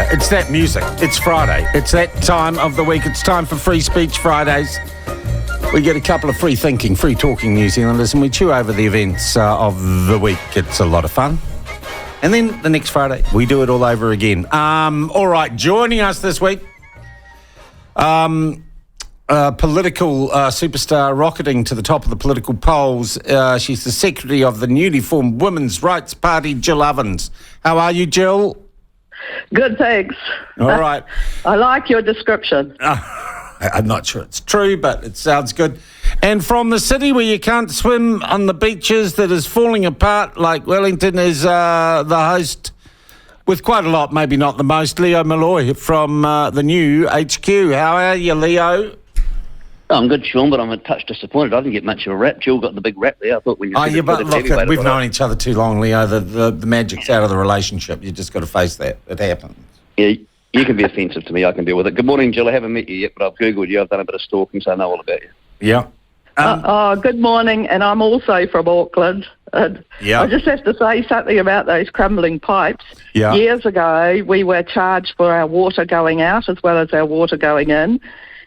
Yeah, it's that music. It's Friday. It's that time of the week. It's time for Free Speech Fridays. We get a couple of free thinking, free talking New Zealanders, and we chew over the events of the week. It's a lot of fun. And then the next Friday, we do it all over again. All right, joining us this week, political superstar rocketing to the top of the political polls. She's the secretary of the newly formed Women's Rights Party, Jill Ovens. How are you, Jill? Good, thanks. All right. I like your description. I'm not sure it's true, but it sounds good. And from the city where you can't swim on the beaches that is falling apart like Wellington is the host with quite a lot, maybe not the most, Leo Molloy from the new HQ. How are you, Leo? I'm good, Sean, but I'm a touch disappointed. I didn't get much of a rap. Jill got the big rap there. I thought when you said but look, we've known each other too long, Leo. The magic's out of the relationship. You just got to face that. It happens. Yeah, you can be offensive to me. I can deal with it. Good morning, Jill. I haven't met you yet, but I've Googled you. I've done a bit of stalking, so I know all about you. Yeah. Good morning, and I'm also from Auckland. Yeah. I just have to say something about those crumbling pipes. Yeah. Years ago, we were charged for our water going out as well as our water going in.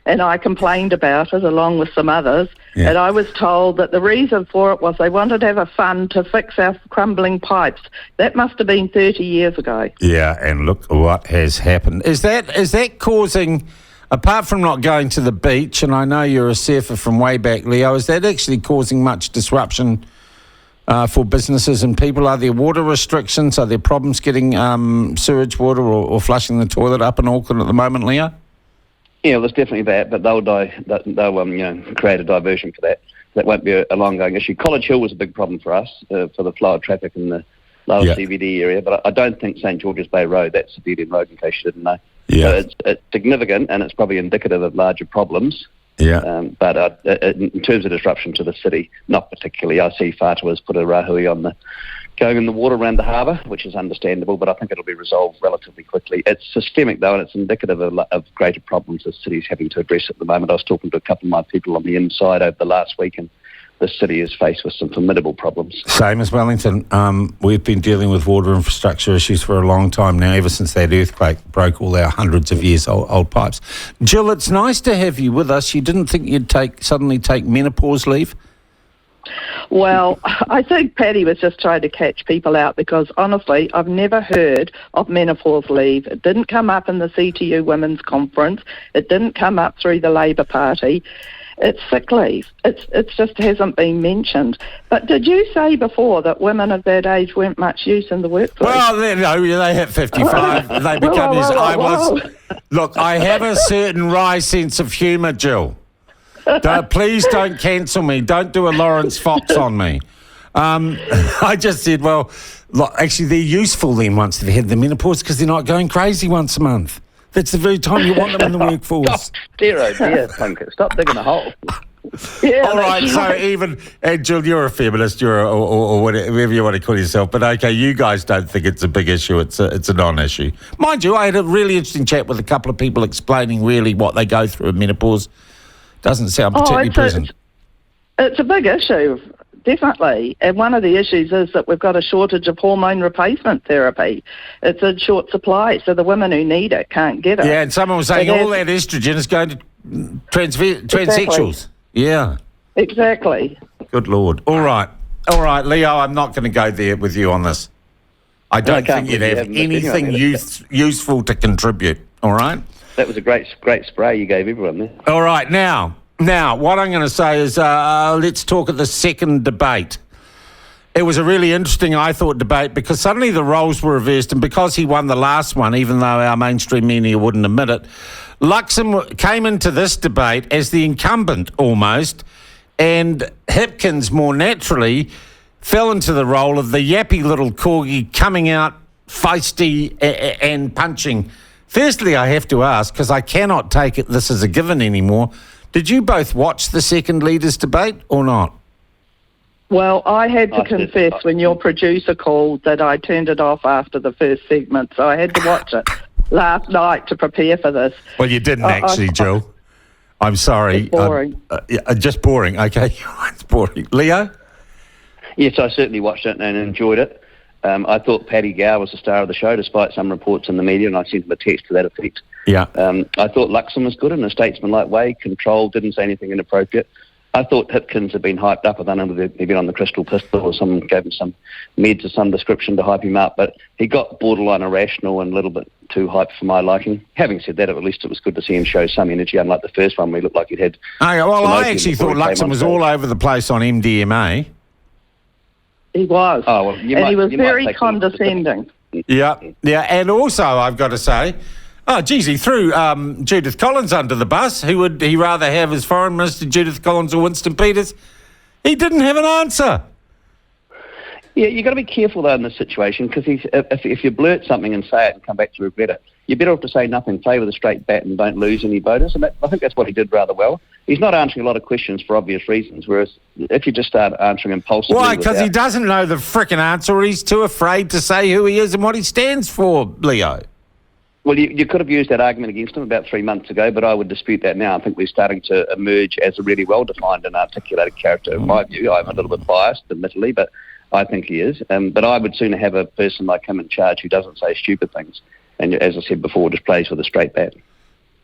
And I complained about it along with some others. Yeah. And I was told that the reason for it was they wanted to have a fund to fix our crumbling pipes. That must have been 30 years ago. Yeah, and look what has happened. Is that causing, apart from not going to the beach, and I know you're a surfer from way back, Leo, is that actually causing much disruption for businesses and people? Are there water restrictions? Are there problems getting sewage water or flushing the toilet up in Auckland at the moment, Leo? Yeah, well, there's definitely that, but they'll create a diversion for that. That won't be a long-going issue. College Hill was a big problem for us, for the flow of traffic in the lower CBD area, but I don't think St George's Bay Road, that's the Devlin Road, in case you didn't know. Yeah. So it's significant, and it's probably indicative of larger problems. Yeah. But in terms of disruption to the city, not particularly. I see Whātua's put a rahui going in the water around the harbour, which is understandable, but I think it'll be resolved relatively quickly. It's systemic, though, and it's indicative of greater problems the city's having to address at the moment. I was talking to a couple of my people on the inside over the last week, and the city is faced with some formidable problems. Same as Wellington. We've been dealing with water infrastructure issues for a long time now, ever since that earthquake broke all our hundreds of years old pipes. Jill, it's nice to have you with us. You didn't think you'd suddenly take menopause leave? Well, I think Paddy was just trying to catch people out because, honestly, I've never heard of menopause leave. It didn't come up in the CTU Women's Conference. It didn't come up through the Labour Party. It's sick leave. It just hasn't been mentioned. But did you say before that women of that age weren't much use in the workplace? Well, they hit 55. They become Look, I have a certain wry sense of humour, Jill. Please don't cancel me. Don't do a Lawrence Fox on me. I just said, well, look, actually, they're useful then once they've had the menopause because they're not going crazy once a month. That's the very time you want them in the workforce. Stop, dear Plunket. Stop digging a hole. Yeah, all right, so even, Jill, you're a feminist, or whatever you want to call yourself, but okay, you guys don't think it's a big issue, it's a non-issue. Mind you, I had a really interesting chat with a couple of people explaining really what they go through in menopause. Doesn't sound particularly pleasant. It's a big issue, definitely. And one of the issues is that we've got a shortage of hormone replacement therapy. It's in short supply, so the women who need it can't get it. Yeah, and someone was saying all that estrogen is going to transsexuals. Yeah. Exactly. Good Lord. All right, Leo, I'm not going to go there with you on this. I don't think you'd have anything useful to contribute, all right? That was a great spray you gave everyone there. All right, now, what I'm going to say is let's talk at the second debate. It was a really interesting, I thought, debate because suddenly the roles were reversed, and because he won the last one, even though our mainstream media wouldn't admit it, Luxon came into this debate as the incumbent almost, and Hipkins more naturally fell into the role of the yappy little corgi coming out feisty and punching. Firstly, I have to ask, because I cannot take this as a given anymore, did you both watch the second leaders' debate or not? Well, I had to confess when your producer called that I turned it off after the first segment, so I had to watch it last night to prepare for this. Well, you didn't actually, Jill. I'm sorry. It's boring. Just boring, okay. It's boring. Leo? Yes, I certainly watched it and enjoyed it. I thought Paddy Gower was the star of the show, despite some reports in the media, and I sent him a text to that effect. Yeah. I thought Luxon was good in a statesman-like way, controlled, didn't say anything inappropriate. I thought Hipkins had been hyped up. I don't know whether he'd been on the crystal pistol or someone gave him some meds of some description to hype him up, but he got borderline irrational and a little bit too hyped for my liking. Having said that, at least it was good to see him show some energy, unlike the first one where he looked like he'd had... I actually thought Luxon was all over the place on MDMA. He was. Oh, well, he was very condescending. Yeah, and also I've got to say... Oh, geez, he threw Judith Collins under the bus. Who would he rather have as Foreign Minister, Judith Collins or Winston Peters? He didn't have an answer. Yeah, you've got to be careful, though, in this situation, because if you blurt something and say it and come back to regret it, you're better off to say nothing, play with a straight bat and don't lose any voters. And I think that's what he did rather well. He's not answering a lot of questions for obvious reasons, whereas if you just start answering impulsively... Why? Because he doesn't know the frickin' answer, or he's too afraid to say who he is and what he stands for, Leo. Well, you could have used that argument against him about 3 months ago, but I would dispute that now. I think we're starting to emerge as a really well-defined and articulated character, in my view. I'm a little bit biased, admittedly, but I think he is. But I would sooner have a person like him in charge who doesn't say stupid things and, as I said before, just plays with a straight bat.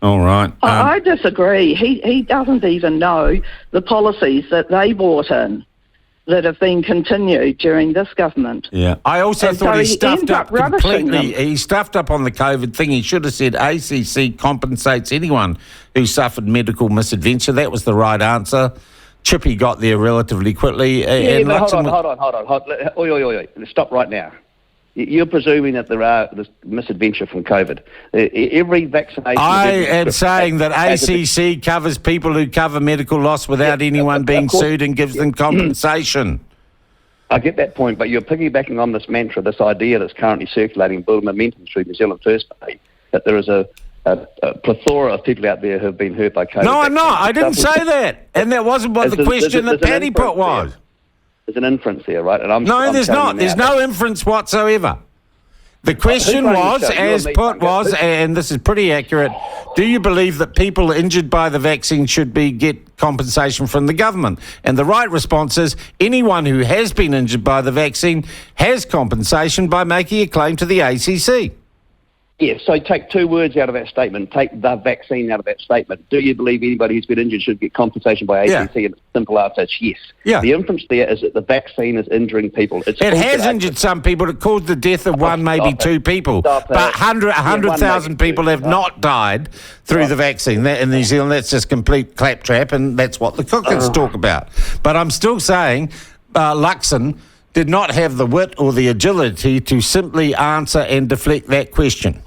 All right. I disagree. He doesn't even know the policies that they brought in that have been continued during this government. Yeah. I also thought he stuffed up completely. Them. He stuffed up on the COVID thing. He should have said ACC compensates anyone who suffered medical misadventure. That was the right answer. Chippy got there relatively quickly. Yeah, but hold on. Oi. Stop right now. You're presuming that there are this misadventure from COVID. Every vaccination... I am saying that ACC covers people who cover medical loss without anyone being sued and gives them compensation. I get that point, but you're piggybacking on this mantra, this idea that's currently circulating, building momentum through New Zealand First Pay, that there is a plethora of people out there who have been hurt by COVID. No, I'm not. I didn't say that. And that wasn't what the question that Paddy put was. There's an inference there, right? And there's not. There's no inference whatsoever. The question was, as put was, and this is pretty accurate, do you believe that people injured by the vaccine should get compensation from the government? And the right response is, anyone who has been injured by the vaccine has compensation by making a claim to the ACC. Yes, so take two words out of that statement. Take the vaccine out of that statement. Do you believe anybody who's been injured should get compensation by ACC? Yeah. And the simple answer is yes. Yeah. The inference there is that the vaccine is injuring people. It has injured some people. It caused the death of one, maybe two people. But 100,000 people have not died through the vaccine. That, in New Zealand, that's just complete claptrap, and that's what the cookers talk about. But I'm still saying Luxon did not have the wit or the agility to simply answer and deflect that question.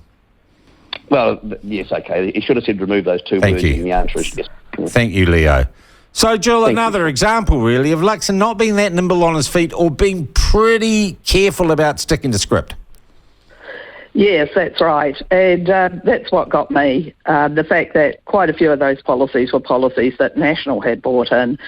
Well, yes, okay. He should have said remove those two words, and the answer is yes. Thank you, Leo. So, Jill, another example, really, of Luxon not being that nimble on his feet or being pretty careful about sticking to script. Yes, that's right. And that's what got me, the fact that quite a few of those policies were policies that National had brought in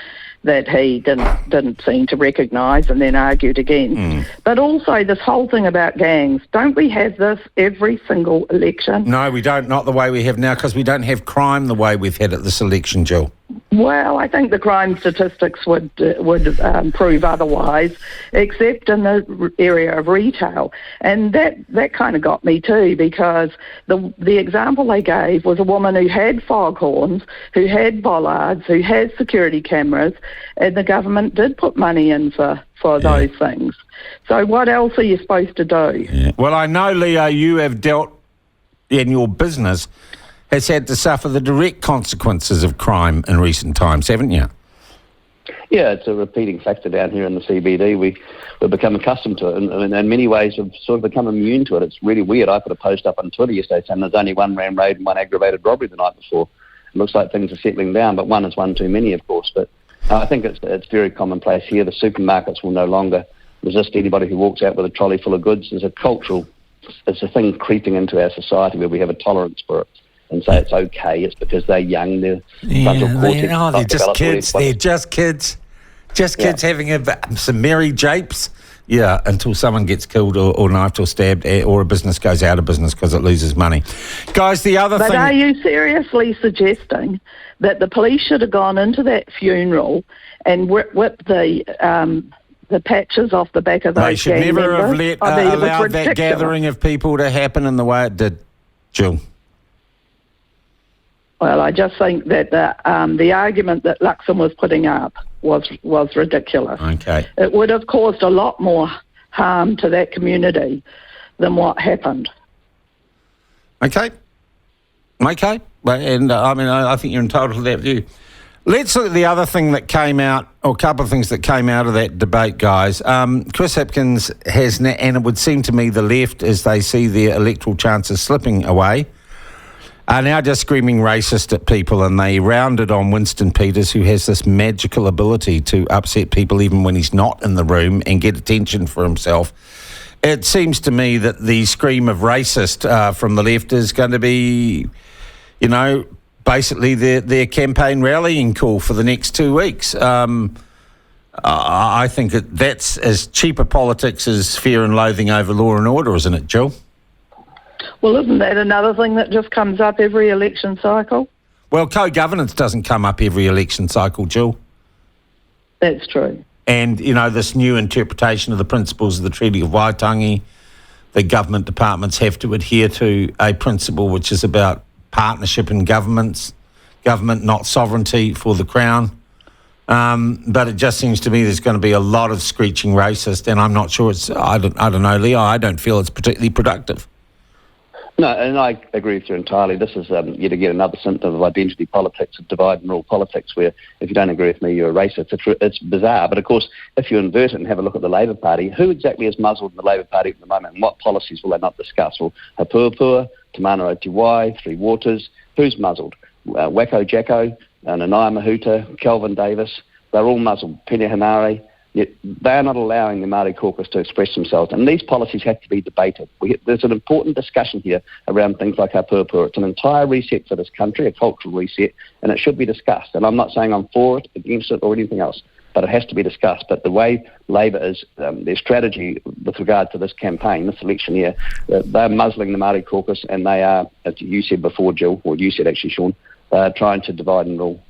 that he didn't seem to recognise and then argued against. But also this whole thing about gangs. Don't we have this every single election? No, we don't. Not the way we have now, because we don't have crime the way we've had at this election, Jill. Well, I think the crime statistics would prove otherwise, except in the area of retail. And that kind of got me too, because the example they gave was a woman who had foghorns, who had bollards, who had security cameras, and the government did put money in for those things. So what else are you supposed to do? Yeah. Well, I know, Leo, you have dealt in your business has had to suffer the direct consequences of crime in recent times, haven't you? Yeah, it's a repeating factor down here in the CBD. We've become accustomed to it, and in many ways we've sort of become immune to it. It's really weird. I put a post up on Twitter yesterday saying there's only one ram raid and one aggravated robbery the night before. It looks like things are settling down, but one is one too many, of course. But I think it's very commonplace here. The supermarkets will no longer resist anybody who walks out with a trolley full of goods. It's a thing creeping into our society where we have a tolerance for it and say it's okay. It's because they're young. Their frontal cortex they're just kids. They're just kids. Just kids having some merry japes. Yeah, until someone gets killed or knifed or stabbed, or a business goes out of business because it loses money. Guys, the other thing... But are you seriously suggesting that the police should have gone into that funeral and whipped the the patches off the back of those They should gang never have members. let, It was allowed that ridiculous. gathering of people to happen in the way it did, Jill. Well, I just think that the argument that Luxon was putting up was ridiculous. Okay. It would have caused a lot more harm to that community than what happened. Okay. And I think you're entitled to that view. Let's look at the other thing that came out, or a couple of things that came out of that debate, guys. Chris Hipkins has, and it would seem to me the left, as they see their electoral chances slipping away, are now just screaming racist at people, and they rounded on Winston Peters, who has this magical ability to upset people even when he's not in the room and get attention for himself. It seems to me that the scream of racist from the left is going to be, basically their campaign rallying call for the next 2 weeks. I think that's as cheaper politics as fear and loathing over law and order, isn't it, Jill? Well, isn't that another thing that just comes up every election cycle? Well, co-governance doesn't come up every election cycle, Jill. That's true. And, this new interpretation of the principles of the Treaty of Waitangi, the government departments have to adhere to a principle which is about partnership in government, not sovereignty for the Crown. But it just seems to me there's going to be a lot of screeching racist, and I'm not sure I don't know, Leo, I don't feel it's particularly productive. No, and I agree with you entirely. This is yet again another symptom of identity politics, of divide and rule politics, where if you don't agree with me, you're a racist. It's bizarre. But of course, if you invert it and have a look at the Labour Party, who exactly is muzzled in the Labour Party at the moment, and what policies will they not discuss? Well, Hapuapua, Te Mana o Te Wai, Three Waters, who's muzzled? Wacko Jacko, Nanaia Mahuta, Kelvin Davis, they're all muzzled. Pene Henare. Yet they are not allowing the Māori caucus to express themselves, and these policies have to be debated. There's an important discussion here around things like Hapuapua. It's an entire reset for this country, a cultural reset, and it should be discussed. And I'm not saying I'm for it, against it, or anything else, but it has to be discussed. But the way Labour is, their strategy with regard to this campaign, this election year, they're muzzling the Māori caucus, and they are, as you said before, Jill, or you said actually, Sean, they're trying to divide and rule.